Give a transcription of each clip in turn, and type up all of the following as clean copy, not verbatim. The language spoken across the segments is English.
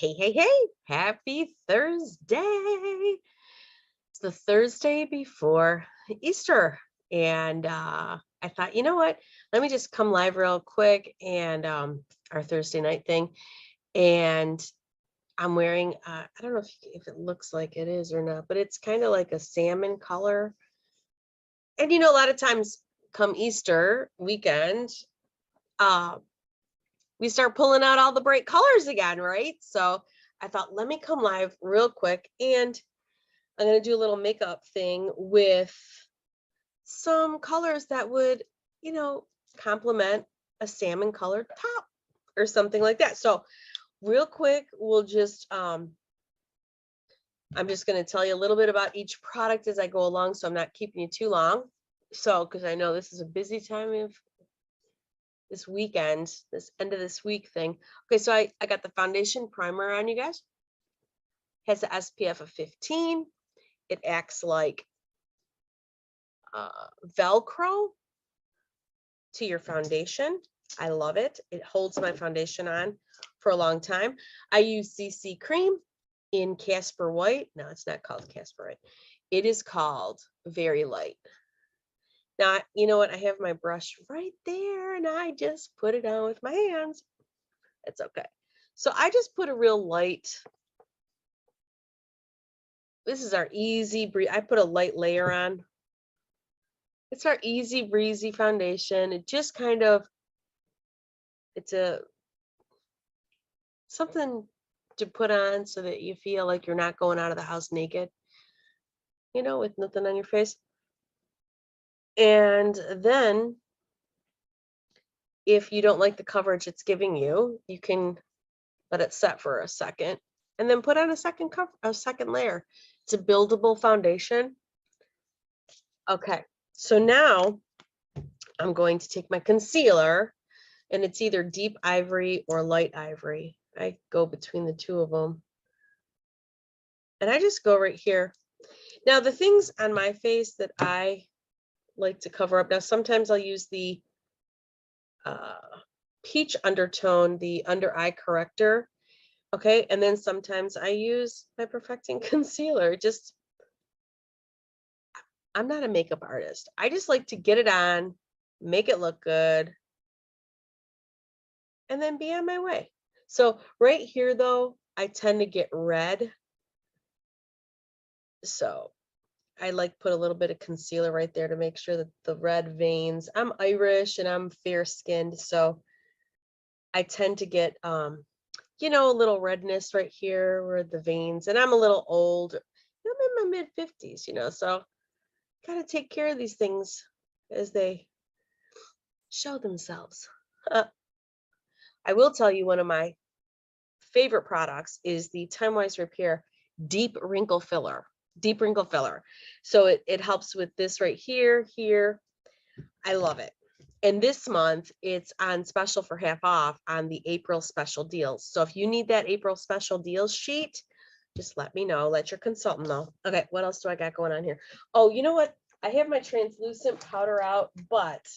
Hey, happy Thursday. It's the Thursday before Easter. And I thought, you know what? Let me just come live real quick and our Thursday night thing. And I'm wearing, I don't know if it looks like it is or not, but it's kind of like a salmon color. And a lot of times come Easter weekend, we start pulling out all the bright colors again, right? So I thought, let me come live real quick, and I'm going to do a little makeup thing with some colors that would, complement a salmon colored top or something like that. So real quick, we'll just, I'm just going to tell you a little bit about each product as I go along, so I'm not keeping you too long. So, because I know this is a busy time of this weekend, this end of this week thing. Okay, so I got the foundation primer on, you guys. Has an SPF of 15. It acts like Velcro to your foundation. I love it. It holds my foundation on for a long time. I use CC cream in Casper White. No, it's not called Casper White. It is called Very Light. Now, you know what? I have my brush right there, and I just put it on with my hands. It's okay. So I just put a real light. This is our easy breeze. I put a light layer on. It's our easy breezy foundation. It just kind of, it's something to put on so that you feel like you're not going out of the house naked, with nothing on your face. And then if you don't like the coverage it's giving you, you can let it set for a second and then put on a second layer. It's a buildable foundation. Okay, so now I'm going to take my concealer, and it's either deep ivory or light ivory. I go between the two of them. And I just go right here. Now, the things on my face that I like to cover up, now sometimes I'll use the peach undertone, the under eye corrector. Okay, and then sometimes I use my perfecting concealer. I'm not a makeup artist. I just like to get it on, make it look good, and then be on my way. So right here, though, I tend to get red. So I like put a little bit of concealer right there to make sure that the red veins, I'm Irish and I'm fair skinned. So I tend to get, a little redness right here where the veins, and I'm a little old, I'm in my mid 50s, so got to take care of these things as they show themselves. I will tell you, one of my favorite products is the TimeWise Repair Deep Wrinkle Filler. So it helps with this right here. I love it. And this month it's on special for half off on the April special deals. So if you need that April special deals sheet, just let me know. Let your consultant know. Okay, what else do I got going on here? Oh, you know what? I have my translucent powder out, but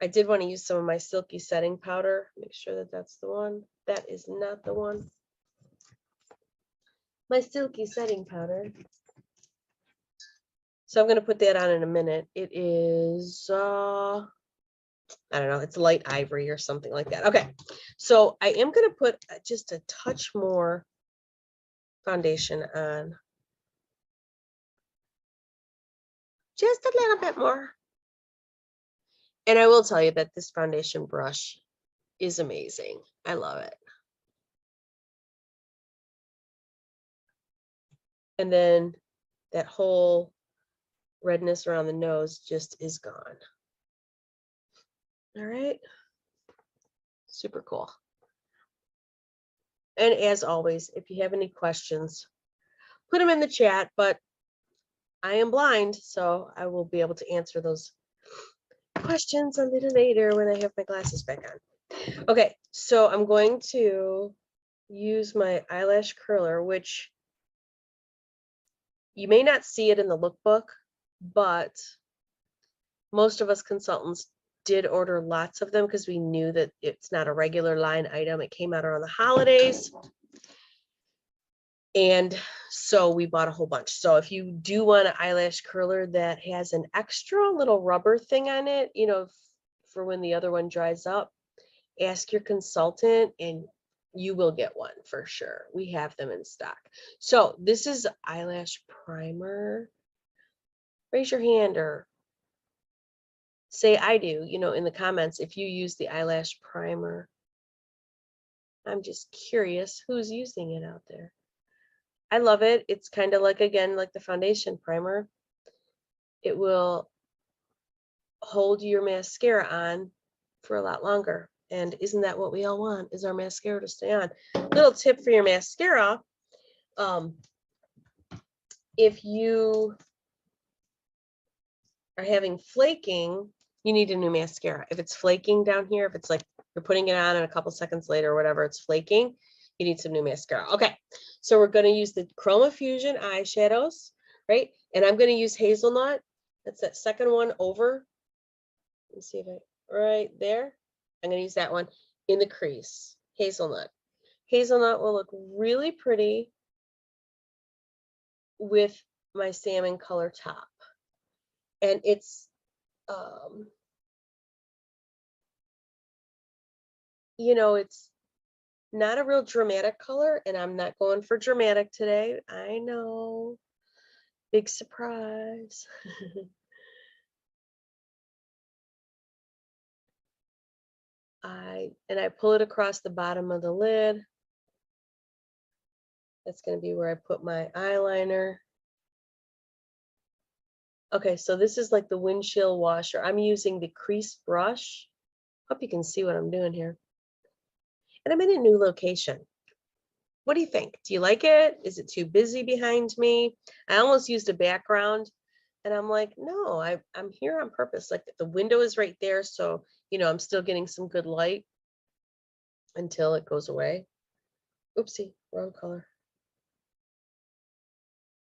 I did want to use some of my silky setting powder. Make sure that that's the one. That is not the one. My silky setting powder. So I'm going to put that on in a minute. It is, I don't know, it's light ivory or something like that. Okay, so I am going to put just a touch more foundation on. Just a little bit more. And I will tell you that this foundation brush is amazing. I love it. And then that whole redness around the nose just is gone. All right. Super cool. And as always, if you have any questions, put them in the chat, but I am blind, so I will be able to answer those questions a little later when I have my glasses back on. Okay, so I'm going to use my eyelash curler, which you may not see it in the lookbook, but most of us consultants did order lots of them because we knew that it's not a regular line item. It came out around the holidays. And so we bought a whole bunch. So if you do want an eyelash curler that has an extra little rubber thing on it, you know, for when the other one dries up, ask your consultant and you will get one for sure. We have them in stock. So this is eyelash primer. Raise your hand or say I do, you know, in the comments if you use the eyelash primer. I'm just curious who's using it out there. I love it. It's kind of like, again, like the foundation primer. It will hold your mascara on for a lot longer. And isn't that what we all want, is our mascara to stay on? Little tip for your mascara. If you are having flaking, you need a new mascara. If it's flaking down here, if it's like you're putting it on and a couple seconds later or whatever, it's flaking, you need some new mascara. Okay, so we're going to use the Chroma Fusion eyeshadows, right? And I'm going to use Hazelnut. That's that second one over. Let's see if I, right there. I'm going to use that one in the crease. Hazelnut. Hazelnut will look really pretty with my salmon color top. And it's, you know, it's not a real dramatic color, and I'm not going for dramatic today. I know. Big surprise. I pull it across the bottom of the lid. That's going to be where I put my eyeliner. Okay, so this is like the windshield washer. I'm using the crease brush. Hope you can see what I'm doing here. And I'm in a new location. What do you think? Do you like it? Is it too busy behind me? I almost used a background and I'm like, no, I'm here on purpose. Like the window is right there. So, you know, I'm still getting some good light until it goes away. Oopsie, wrong color.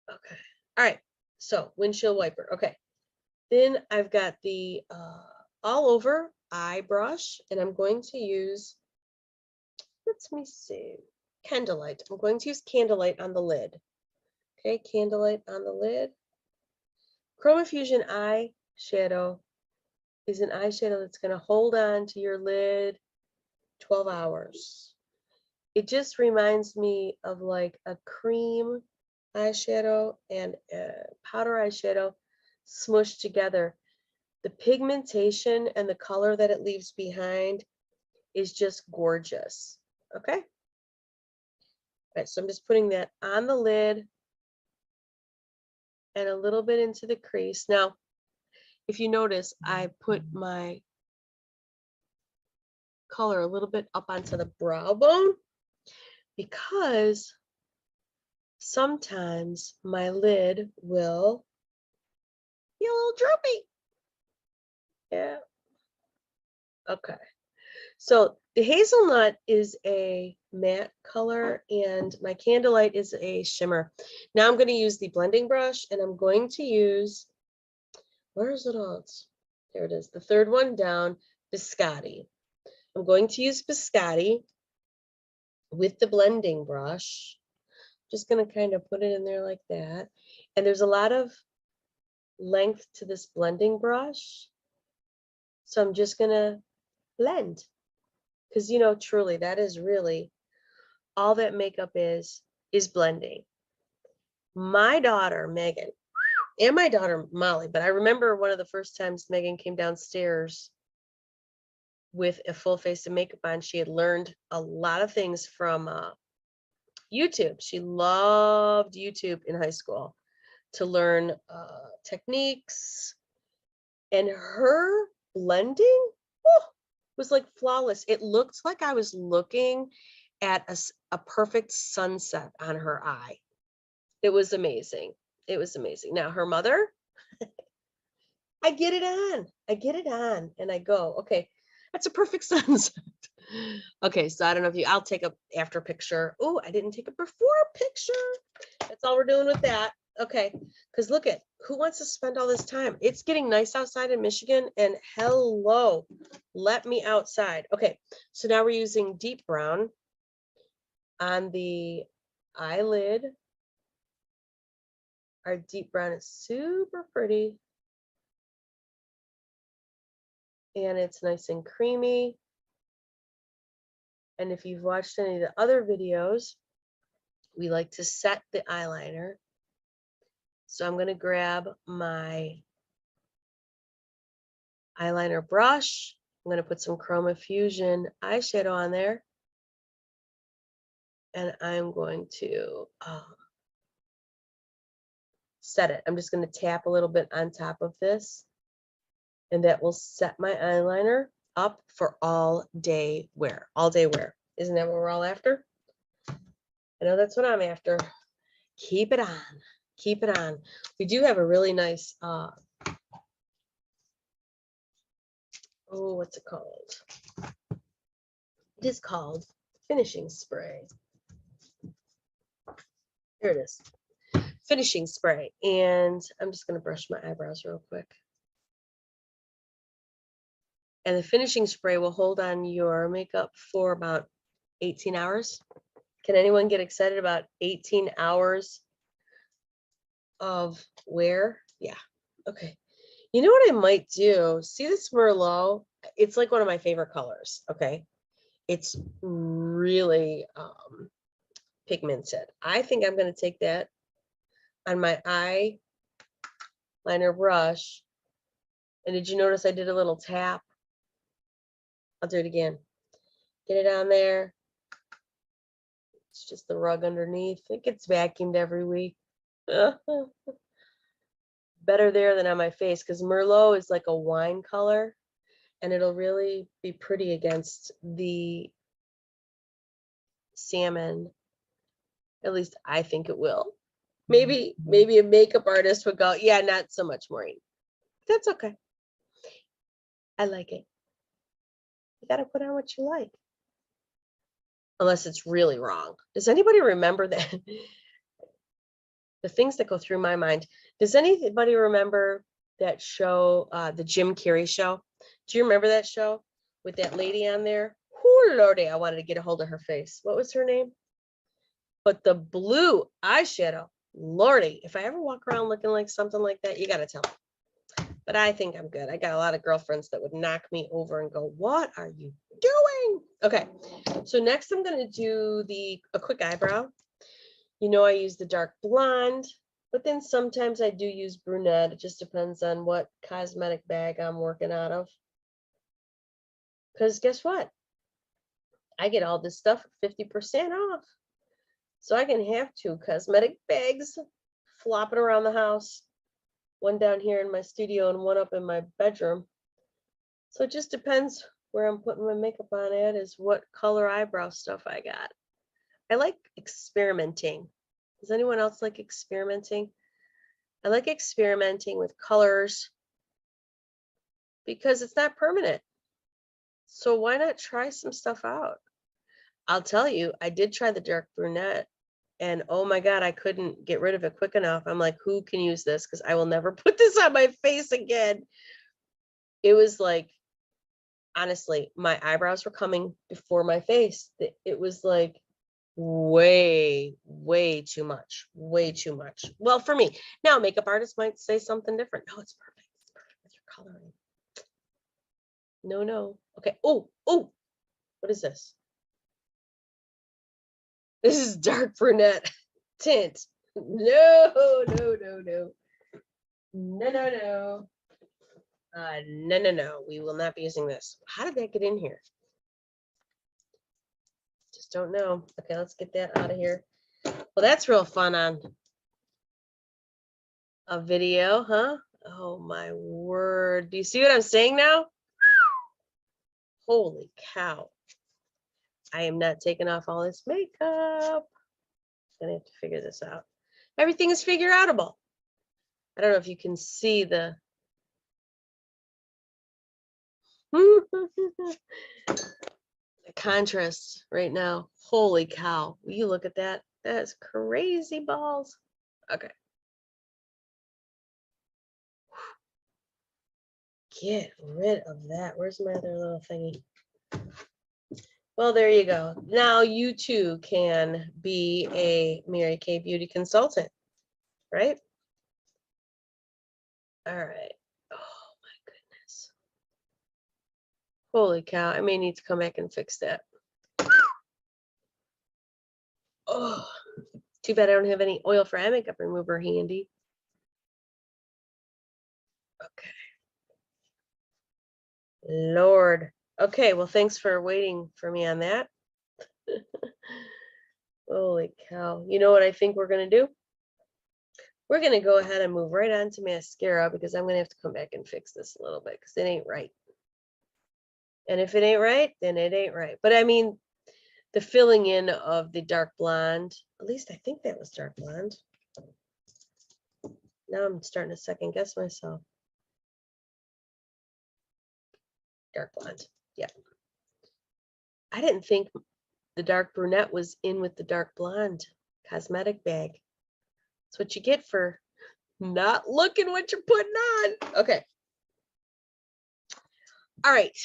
Okay. All right. So windshield wiper. Okay. Then I've got the all over eye brush and I'm going to use, let me see, Candlelight. I'm going to use Candlelight on the lid. Okay, Candlelight on the lid. Chroma Fusion eyeshadow is an eyeshadow that's going to hold on to your lid 12 hours. It just reminds me of like a cream eyeshadow and a powder eyeshadow smushed together. The pigmentation and the color that it leaves behind is just gorgeous. Okay. All right, so I'm just putting that on the lid and a little bit into the crease. Now, if you notice, I put my color a little bit up onto the brow bone because sometimes my lid will be a little droopy. Yeah. Okay. So the hazelnut is a matte color and my Candlelight is a shimmer. Now I'm going to use the blending brush and I'm going to use, where is it all? There it is. The third one down, Biscotti. I'm going to use Biscotti with the blending brush. Just going to kind of put it in there like that. And there's a lot of length to this blending brush. So I'm just going to blend. Because, you know, truly, that is really all that makeup is blending. My daughter, Megan, and my daughter, Molly, but I remember one of the first times Megan came downstairs with a full face of makeup on, she had learned a lot of things from YouTube. She loved YouTube in high school to learn techniques, and her blending was like flawless. It looked like I was looking at a perfect sunset on her eye. It was amazing. It was amazing. Now her mother, I get it on. I get it on and I go, okay, that's a perfect sunset. Okay, so I don't know if you, I'll take a after picture. Oh, I didn't take a before picture. That's all we're doing with that. Okay, because look at, who wants to spend all this time? It's getting nice outside in Michigan and hello, let me outside. Okay, so now we're using deep brown on the eyelid. Our deep brown is super pretty. And it's nice and creamy. And if you've watched any of the other videos, we like to set the eyeliner. So I'm going to grab my eyeliner brush. I'm going to put some Chroma Fusion eyeshadow on there. And I'm going to set it. I'm just going to tap a little bit on top of this. And that will set my eyeliner up for all day wear. All day wear. Isn't that what we're all after? I know that's what I'm after. Keep it on. Keep it on. We do have a really nice, what's it called? It is called finishing spray. Here it is. Finishing spray. And I'm just going to brush my eyebrows real quick. And the finishing spray will hold on your makeup for about 18 hours. Can anyone get excited about 18 hours of wear? Yeah. Okay. You know what I might do? See this Merlot? It's like one of my favorite colors. Okay. It's really pigmented. I think I'm going to take that on my eyeliner brush. And did you notice I did a little tap? I'll do it again. Get it on there. It's just the rug underneath. It gets vacuumed every week. Better there than on my face because Merlot is like a wine color and it'll really be pretty against the salmon. At least I think it will. Maybe a makeup artist would go, yeah, not so much, Maureen. That's okay. I like it. You got to put on what you like. Unless it's really wrong. Does anybody remember that? The things that go through my mind. Does anybody remember that show, the Jim Carrey show? Do you remember that show with that lady on there? Oh, Lordy, I wanted to get a hold of her face. What was her name? But the blue eyeshadow, Lordy, if I ever walk around looking like something like that, you got to tell me. But I think I'm good. I got a lot of girlfriends that would knock me over and go, what are you doing? Okay, so next I'm going to do a quick eyebrow. You know, I use the dark blonde, but then sometimes I do use brunette. It just depends on what cosmetic bag I'm working out of. Because guess what? I get all this stuff at 50% off. So I can have 2 cosmetic bags flopping around the house. One down here in my studio and one up in my bedroom. So it just depends where I'm putting my makeup on at is what color eyebrow stuff I got. I like experimenting. Does anyone else like experimenting? I like experimenting with colors because it's not permanent. So why not try some stuff out? I'll tell you, I did try the dark brunette and oh my God, I couldn't get rid of it quick enough. I'm like, who can use this? Because I will never put this on my face again. It was like, honestly, my eyebrows were coming before my face. It was like way too much. Well, for me. Now, makeup artists might say something different. No, it's perfect. It's perfect with your coloring. No. Okay. Oh, what is this? This is dark brunette tint. No. No. We will not be using this. How did that get in here? Just don't know. Okay, let's get that out of here. Well, that's real fun on a video, huh? Oh my word. Do you see what I'm saying now? Holy cow. I am not taking off all this makeup. Gonna have to figure this out. Everything is figure outable. I don't know if you can see the contrast right now. Holy cow. Will you look at that? That's crazy balls. Okay. Get rid of that. Where's my other little thingy? Well, there you go. Now you too can be a Mary Kay beauty consultant, right? All right. Oh my goodness. Holy cow. I may need to come back and fix that. Oh, too bad I don't have any oil for eye makeup remover handy. Okay. Lord. Okay, well, thanks for waiting for me on that. Holy cow. You know what I think we're going to do? We're going to go ahead and move right on to mascara because I'm going to have to come back and fix this a little bit because it ain't right. And if it ain't right, then it ain't right. But I mean, the filling in of the dark blonde, at least I think that was dark blonde. Now I'm starting to second guess myself. Dark blonde. Yeah. I didn't think the dark brunette was in with the dark blonde cosmetic bag. That's what you get for not looking what you're putting on. Okay. All right.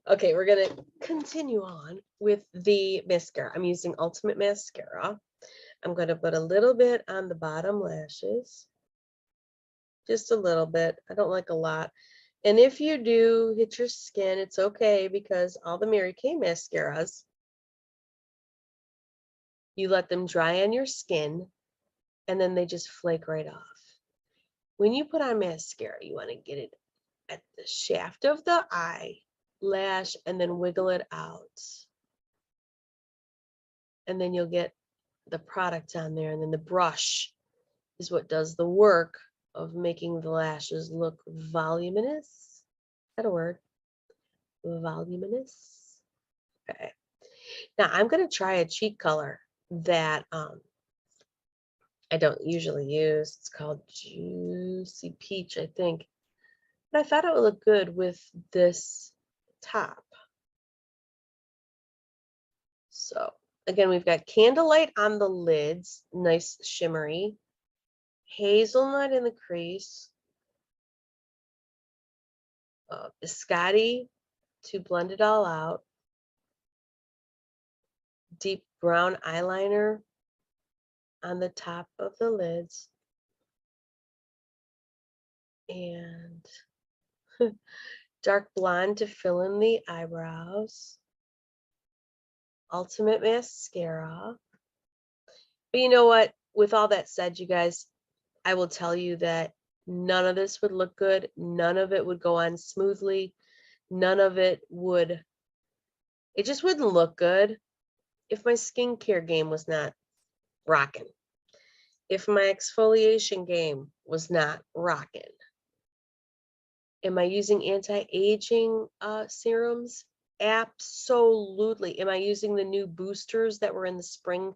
Okay, we're going to continue on with the mascara. I'm using Ultimate Mascara. I'm going to put a little bit on the bottom lashes. Just a little bit. I don't like a lot. And if you do hit your skin, it's okay because all the Mary Kay mascaras, you let them dry on your skin and then they just flake right off. When you put on mascara, you want to get it at the shaft of the eyelash and then wiggle it out. And then you'll get the product on there. And then the brush is what does the work of making the lashes look voluminous. Is that a word? Voluminous. Okay. Now I'm going to try a cheek color that I don't usually use. It's called Juicy Peach, I think. But I thought it would look good with this top. So again, we've got Candlelight on the lids, nice shimmery. Hazelnut in the crease. Biscotti to blend it all out. Deep brown eyeliner on the top of the lids. And dark blonde to fill in the eyebrows. Ultimate Mascara. But you know what? With all that said, you guys, I will tell you that none of this would look good. None of it would go on smoothly. None of it would, it just wouldn't look good if my skincare game was not rocking. If my exfoliation game was not rocking. Am I using anti-aging serums? Absolutely. Am I using the new boosters that were in the spring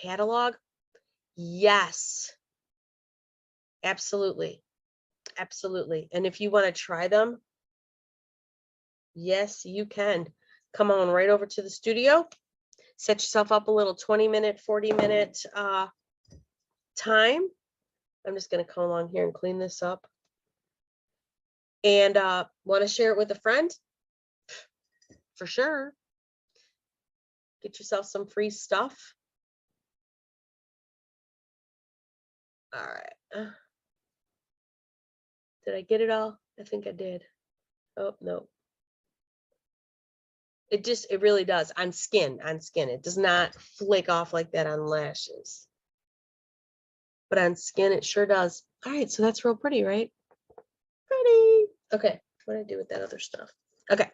catalog? Yes. Absolutely. Absolutely. And if you want to try them, yes, you can. Come on right over to the studio. Set yourself up a little 20-minute, 40-minute time. I'm just going to come along here and clean this up. And want to share it with a friend? For sure. Get yourself some free stuff. All right. Did I get it all? I think I did. Oh, no. It really does on skin. It does not flake off like that on lashes. But on skin, it sure does. All right, so that's real pretty, right? Pretty. Okay, what did I do with that other stuff? Okay,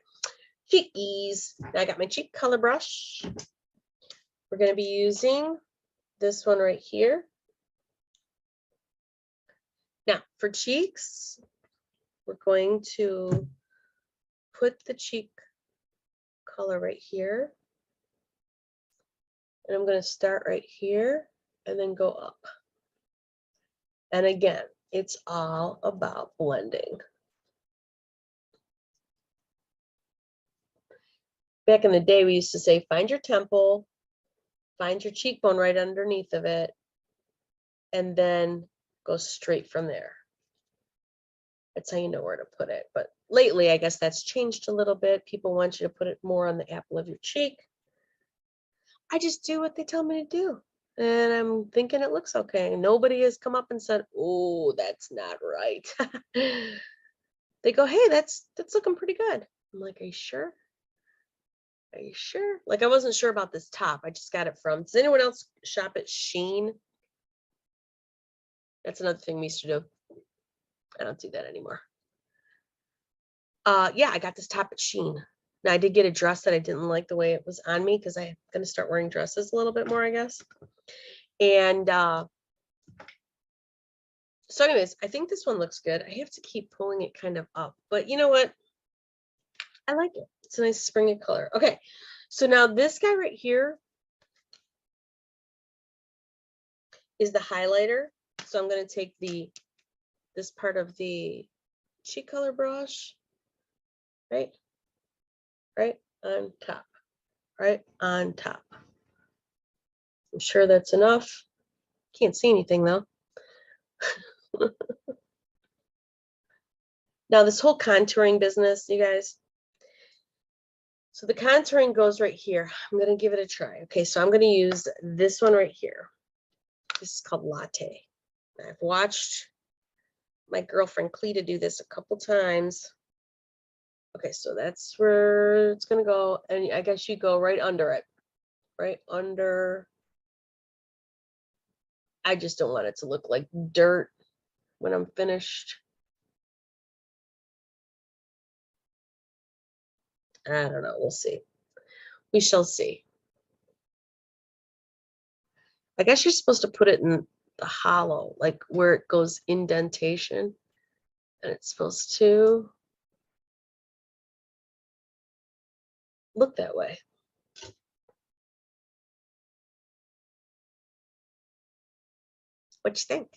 cheekies. Now I got my cheek color brush. We're going to be using this one right here. Now, for cheeks, we're going to put the cheek color right here. And I'm going to start right here and then go up. And again, it's all about blending. Back in the day, we used to say, find your temple, find your cheekbone right underneath of it, and then go straight from there. That's how you know where to put it. But lately, I guess that's changed a little bit. People want you to put it more on the apple of your cheek. I just do what they tell me to do. And I'm thinking it looks okay. Nobody has come up and said, "Oh, that's not right." They go, "Hey, that's looking pretty good." I'm like, "Are you sure? Are you sure?" Like, I wasn't sure about this top. I just got it from. Does anyone else shop at Shein? That's another thing we used to do. I don't do that anymore. Yeah, I got this top at Shein. Now, I did get a dress that I didn't like the way it was on me because I'm going to start wearing dresses a little bit more, I guess. And so anyways, I think this one looks good. I have to keep pulling it kind of up, but you know what? I like it. It's a nice springy color. Okay, so now this guy right here is the highlighter. So I'm going to take this part of the cheek color brush, right on top, right on top. I'm sure that's enough. Can't see anything though. Now this whole contouring business, you guys. So the contouring goes right here. I'm going to give it a try. Okay, so I'm going to use this one right here. This is called Latte. I've watched my girlfriend Cleta do this a couple times. Okay, so that's where it's going to go. And I guess you go right under it. Right under. I just don't want it to look like dirt when I'm finished. I don't know. We'll see. We shall see. I guess you're supposed to put it in the hollow, like where it goes indentation. And it's supposed to look that way. What you think?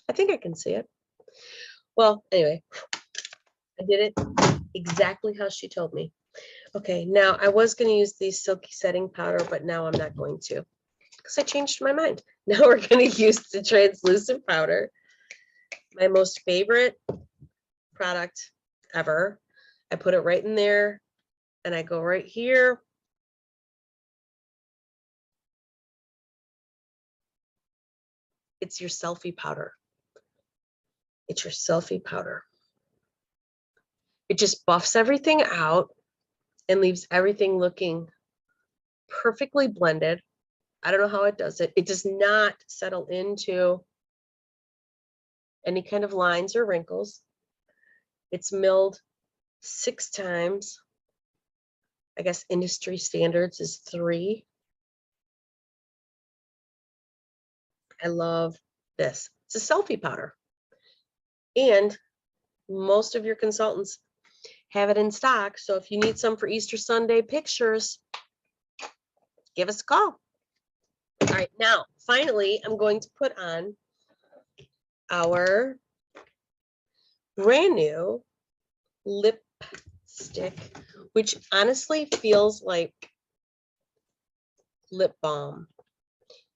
I think I can see it. Well, anyway, I did it exactly how she told me. Okay, now I was going to use the silky setting powder, but now I'm not going to because I changed my mind. Now we're going to use the translucent powder, my most favorite product ever. I put it right in there and I go right here. It's your selfie powder. It's your selfie powder. It just buffs everything out and leaves everything looking perfectly blended. I don't know how it does it. It does not settle into any kind of lines or wrinkles. It's milled 6 times. I guess industry standards is 3. I love this. It's a selfie powder. And most of your consultants have it in stock. So if you need some for Easter Sunday pictures, give us a call. All right, now, finally, I'm going to put on our brand new lipstick, which honestly feels like lip balm.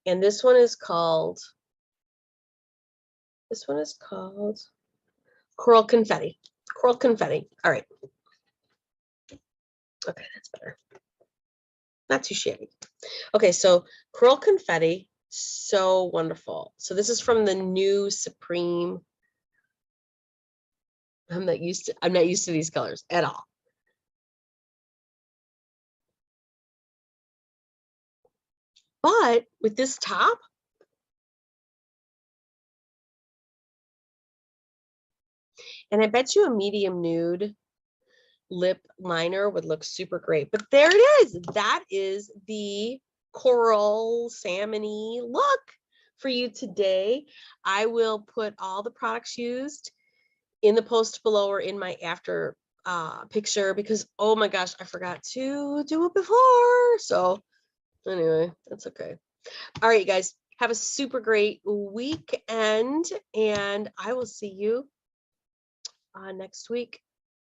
And this one is called Coral Confetti. Coral Confetti. All right. Okay, that's better. Not too shabby. Okay, so Coral Confetti, so wonderful. So this is from the new Supreme. I'm not used to these colors at all. But with this top, and I bet you a medium nude lip liner would look super great. But there it is. That is the coral salmon-y look for you today. I will put all the products used in the post below or in my after picture because, oh my gosh, I forgot to do it before. So anyway, that's okay. All right, you guys, have a super great weekend, and I will see you next week,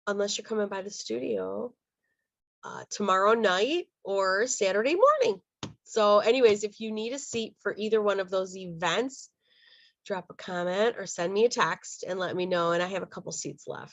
unless you're coming by the studio tomorrow night or Saturday morning. So anyways, if you need a seat for either one of those events, drop a comment or send me a text and let me know. And I have a couple seats left.